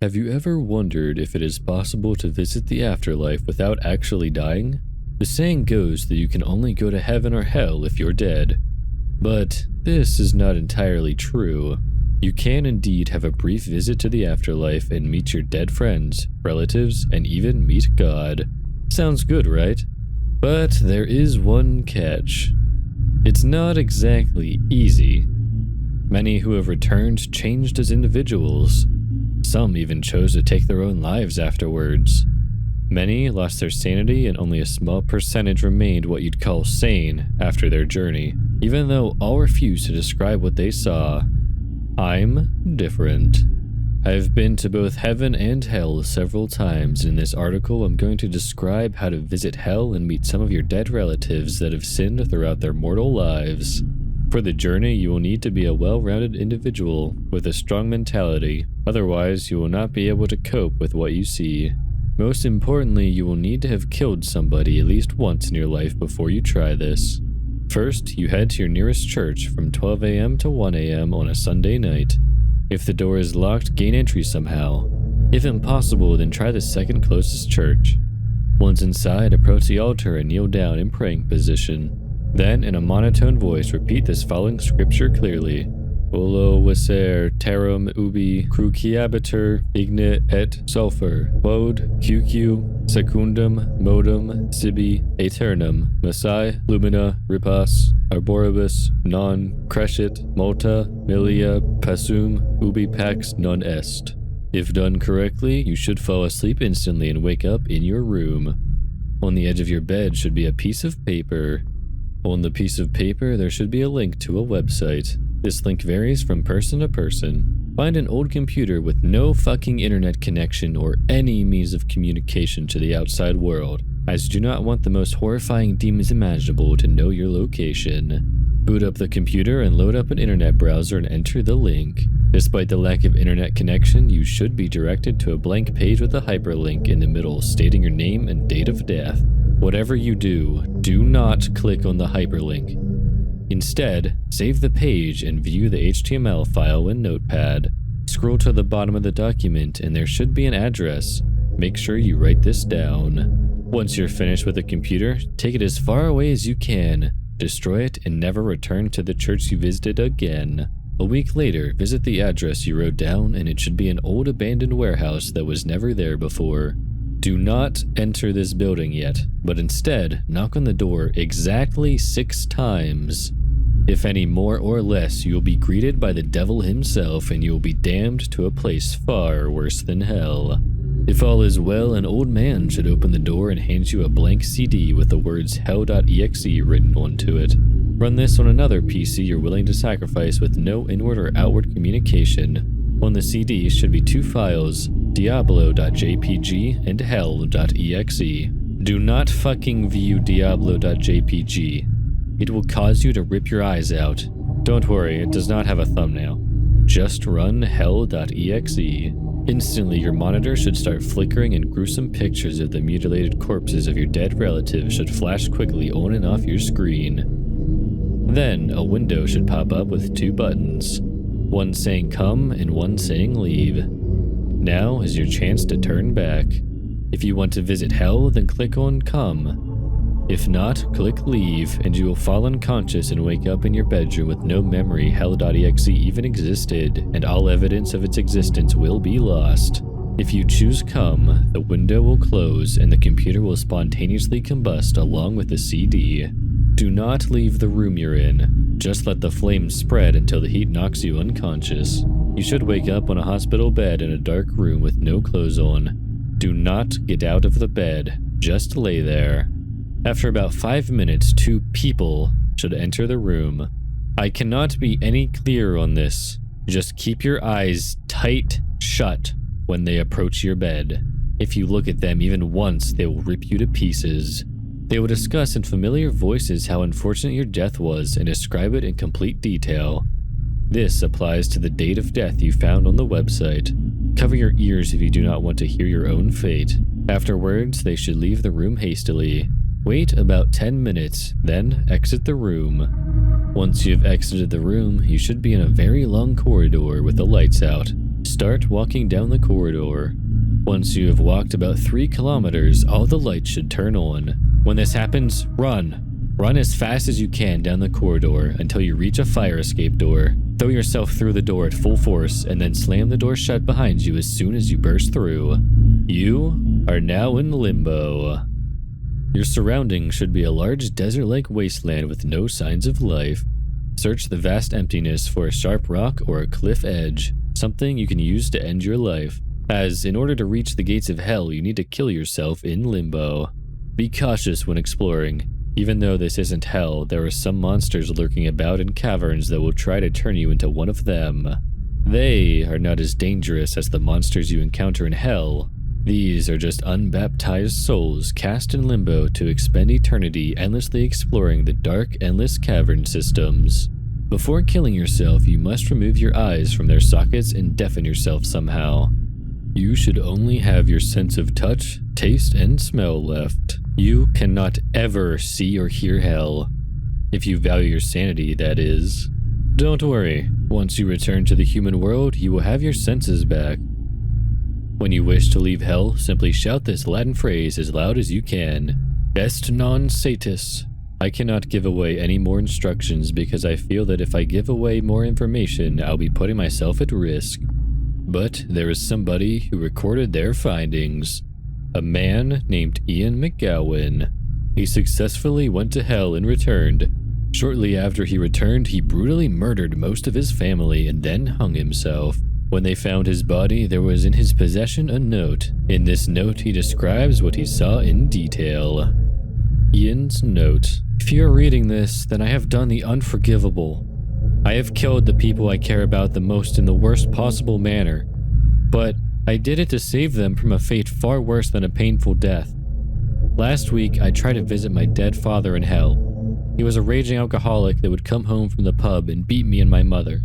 Have you ever wondered if it is possible to visit the afterlife without actually dying? The saying goes that you can only go to heaven or hell if you're dead. But this is not entirely true. You can indeed have a brief visit to the afterlife and meet your dead friends, relatives, and even meet God. Sounds good, right? But there is one catch. It's not exactly easy. Many who have returned changed as individuals. Some even chose to take their own lives afterwards. Many lost their sanity and only a small percentage remained what you'd call sane after their journey, even though all refused to describe what they saw. I'm different. I've been to both heaven and hell several times. In this article, I'm going to describe how to visit hell and meet some of your dead relatives that have sinned throughout their mortal lives. For the journey, you will need to be a well-rounded individual with a strong mentality, otherwise you will not be able to cope with what you see. Most importantly, you will need to have killed somebody at least once in your life before you try this. First, you head to your nearest church from 12 a.m. to 1 a.m. on a Sunday night. If the door is locked, gain entry somehow. If impossible, then try the second closest church. Once inside, approach the altar and kneel down in praying position. Then, in a monotone voice, repeat this following scripture clearly. Olo viser terram ubi cruciabitur igne et sulfur, quod QQ secundum modum sibi aeternum, Messiah lumina ripas arboribus non crescit multa milia passum ubi pax non est. If done correctly, you should fall asleep instantly and wake up in your room. On the edge of your bed should be a piece of paper. On the piece of paper, there should be a link to a website. This link varies from person to person. Find an old computer with no fucking internet connection or any means of communication to the outside world, as you do not want the most horrifying demons imaginable to know your location. Boot up the computer and load up an internet browser and enter the link. Despite the lack of internet connection, you should be directed to a blank page with a hyperlink in the middle stating your name and date of death. Whatever you do, do not click on the hyperlink. Instead, save the page and view the HTML file in Notepad. Scroll to the bottom of the document and there should be an address. Make sure you write this down. Once you're finished with the computer, take it as far away as you can, destroy it, and never return to the church you visited again. A week later, visit the address you wrote down and it should be an old abandoned warehouse that was never there before. Do not enter this building yet, but instead knock on the door exactly 6 times. If any more or less, you will be greeted by the devil himself and you will be damned to a place far worse than hell. If all is well, an old man should open the door and hand you a blank CD with the words Hell.exe written onto it. Run this on another PC you're willing to sacrifice with no inward or outward communication. On the CD should be 2 files, Diablo.jpg and Hell.exe. Do not fucking view Diablo.jpg. It will cause you to rip your eyes out. Don't worry, it does not have a thumbnail. Just run Hell.exe. Instantly, your monitor should start flickering and gruesome pictures of the mutilated corpses of your dead relatives should flash quickly on and off your screen. Then, a window should pop up with 2 buttons. One saying come and one saying leave. Now is your chance to turn back. If you want to visit hell, then click on come. If not, click leave and you will fall unconscious and wake up in your bedroom with no memory Hell.exe even existed, and all evidence of its existence will be lost. If you choose come, the window will close and the computer will spontaneously combust along with the CD. Do not leave the room you're in. Just let the flames spread until the heat knocks you unconscious. You should wake up on a hospital bed in a dark room with no clothes on. Do not get out of the bed. Just lay there. After about 5 minutes, 2 people should enter the room. I cannot be any clearer on this. Just keep your eyes tight shut when they approach your bed. If you look at them even once, they will rip you to pieces. They will discuss in familiar voices how unfortunate your death was and describe it in complete detail. This applies to the date of death you found on the website. Cover your ears if you do not want to hear your own fate. Afterwards, they should leave the room hastily. Wait about 10 minutes, then exit the room. Once you have exited the room, you should be in a very long corridor with the lights out. Start walking down the corridor. Once you have walked about 3 kilometers, all the lights should turn on. When this happens, run. Run as fast as you can down the corridor until you reach a fire escape door. Throw yourself through the door at full force and then slam the door shut behind you as soon as you burst through. You are now in limbo. Your surroundings should be a large desert-like wasteland with no signs of life. Search the vast emptiness for a sharp rock or a cliff edge, something you can use to end your life, as in order to reach the gates of hell you need to kill yourself in limbo. Be cautious when exploring. Even though this isn't hell, there are some monsters lurking about in caverns that will try to turn you into one of them. They are not as dangerous as the monsters you encounter in hell. These are just unbaptized souls cast in limbo to expend eternity endlessly exploring the dark, endless cavern systems. Before killing yourself, you must remove your eyes from their sockets and deafen yourself somehow. You should only have your sense of touch, taste, and smell left. You cannot ever see or hear hell. If you value your sanity, that is. Don't worry, once you return to the human world, you will have your senses back. When you wish to leave hell, simply shout this Latin phrase as loud as you can. Est non satis. I cannot give away any more instructions because I feel that if I give away more information, I'll be putting myself at risk. But there is somebody who recorded their findings. A man named Ian McGowan. He successfully went to hell and returned. Shortly after he returned, he brutally murdered most of his family and then hung himself. When they found his body, there was in his possession a note. In this note, he describes what he saw in detail. Ian's note. If you are reading this, then I have done the unforgivable. I have killed the people I care about the most in the worst possible manner. But I did it to save them from a fate far worse than a painful death. Last week, I tried to visit my dead father in hell. He was a raging alcoholic that would come home from the pub and beat me and my mother.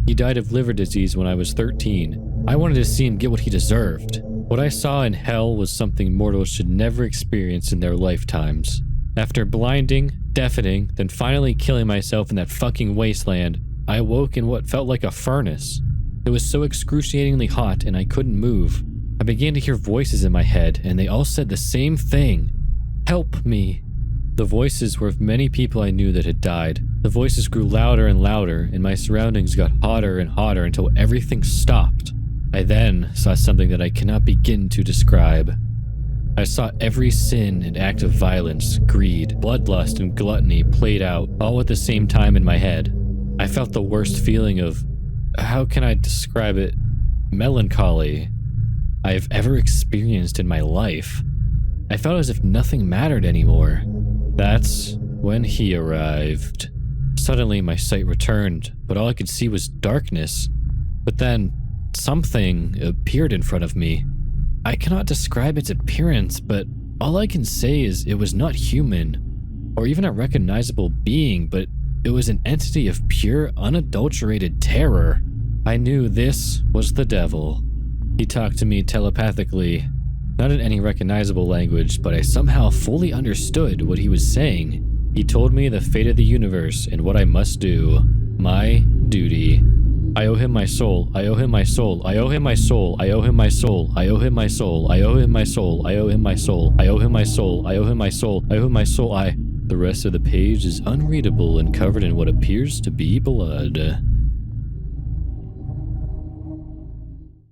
He died of liver disease when I was 13. I wanted to see him get what he deserved. What I saw in hell was something mortals should never experience in their lifetimes. After blinding, deafening, then finally killing myself in that fucking wasteland, I awoke in what felt like a furnace. It was so excruciatingly hot and I couldn't move. I began to hear voices in my head and they all said the same thing. Help me. The voices were of many people I knew that had died. The voices grew louder and louder and my surroundings got hotter and hotter until everything stopped. I then saw something that I cannot begin to describe. I saw every sin and act of violence, greed, bloodlust, and gluttony played out all at the same time in my head. I felt the worst feeling of, how can I describe it, melancholy I have ever experienced in my life. I felt as if nothing mattered anymore. That's when he arrived. Suddenly my sight returned, but all I could see was darkness. But then something appeared in front of me. I cannot describe its appearance, but all I can say is it was not human, or even a recognizable being, but it was an entity of pure, unadulterated terror. I knew this was the devil. He talked to me telepathically, not in any recognizable language, but I somehow fully understood what he was saying. He told me the fate of the universe and what I must do. My duty. I owe him my soul. I owe him my soul. I owe him my soul. I owe him my soul. I owe him my soul. I owe him my soul. I owe him my soul. I owe him my soul. I owe him my soul. I owe him my soul. The rest of the page is unreadable and covered in what appears to be blood.